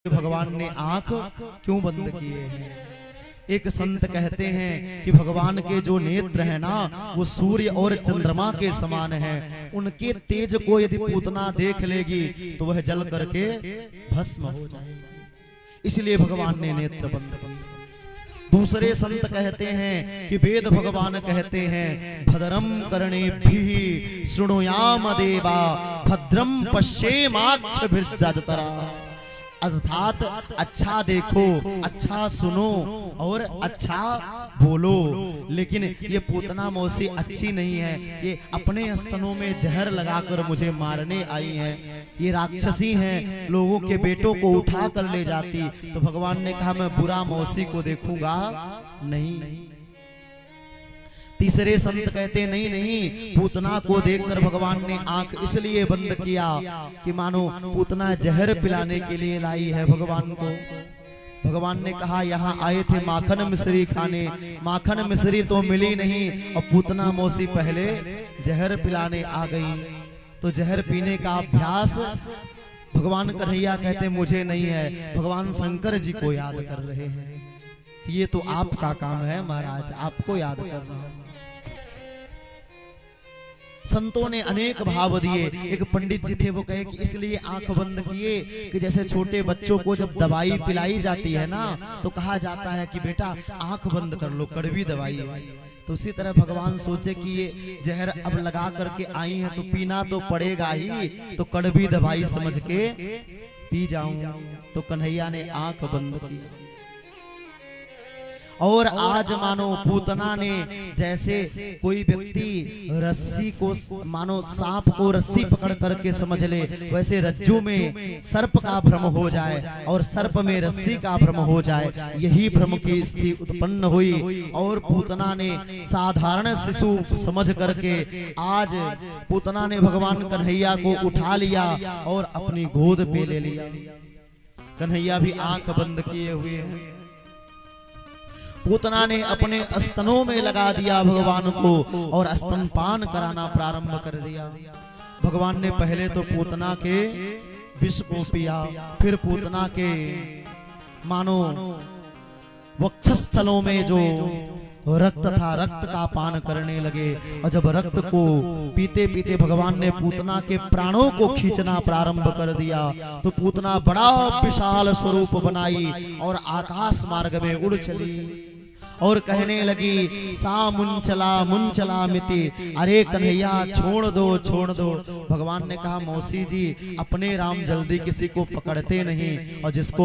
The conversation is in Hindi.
भगवान ने आंख क्यों बंद किए हैं। एक संत कहते हैं कि भगवान के जो नेत्र हैं ना वो सूर्य और चंद्रमा के समान हैं। उनके तेज को यदि पूतना देख लेगी तो वह जल करके भस्म हो जाएगी, इसलिए भगवान ने नेत्र बंद किए। दूसरे संत कहते हैं कि वेद भगवान कहते हैं भद्रम कर्णेभिः शृणुयाम देवा भद्रम पश्येमाक्षभिर्यजत्रा, अर्थात अच्छा देखो, अच्छा सुनो और अच्छा बोलो। लेकिन ये पूतना मौसी अच्छी नहीं है, ये अपने स्तनों में जहर लगाकर मुझे मारने आई है, ये राक्षसी हैं, लोगों के बेटों को उठा कर ले जाती। तो भगवान ने कहा मैं बुरा मौसी को देखूंगा नहीं। तीसरे संत कहते नहीं नहीं, पूतना को देखकर भगवान ने आंख इसलिए बंद किया कि मानो पूतना जहर पिलाने के लिए लाई है भगवान को। भगवान ने कहा यहाँ आए थे माखन मिश्री खाने, माखन मिश्री तो मिली नहीं और पूतना मौसी पहले जहर पिलाने आ गई। तो जहर पीने का अभ्यास भगवान कन्हैया कहते मुझे नहीं है, भगवान शंकर जी को याद कर रहे हैं। ये तो आपका काम है महाराज, आपको याद कर रहा हूं। संतों ने अनेक भाव दिए। एक पंडित जी थे, वो कहे कि इसलिए आंख बंद किए कि जैसे छोटे बच्चों को जब दवाई पिलाई जाती है ना तो कहा जाता है कि बेटा आंख बंद कर लो, कड़वी दवाई है। तो उसी तरह भगवान सोचे कि ये जहर अब लगा करके आई है तो पीना तो पड़ेगा ही, तो कड़वी दवाई समझ के पी जाऊं। तो कन्हैया ने आंख बंद की। और आज मानो पूतना ने जैसे कोई व्यक्ति रस्सी को, मानो सांप को रस्सी पकड़ करके समझ ले, वैसे रज्जू में सर्प का भ्रम हो जाए और सर्प में रस्सी का भ्रम हो जाए, यही भ्रम की स्थिति उत्पन्न हुई। और पूतना ने साधारण शिशु समझ करके आज पूतना ने भगवान कन्हैया को उठा लिया और अपनी गोद पे ले लिया। कन्हैया भी आंख बंद किए हुए हैं। पूतना ने अपने स्तनों में लगा दिया भगवान को और स्तनपान कराना प्रारंभ कर दिया। भगवान ने पहले तो पूतना के विष को पिया, फिर पूतना के मानो वक्षस्थलों में जो रक्त था रक्त का पान करने लगे। और जब रक्त को पीते पीते भगवान ने पूतना के प्राणों को खींचना प्रारंभ कर दिया तो पूतना बड़ा विशाल स्वरूप बनाई और आकाश मार्ग में उड़ चली और कहने लगी सा मुंचला मिति, अरे कन्हैया छोड़ दो छोड़ दो। भगवान ने कहा मौसी जी अपने राम जल्दी किसी को पकड़ते नहीं, और जिसको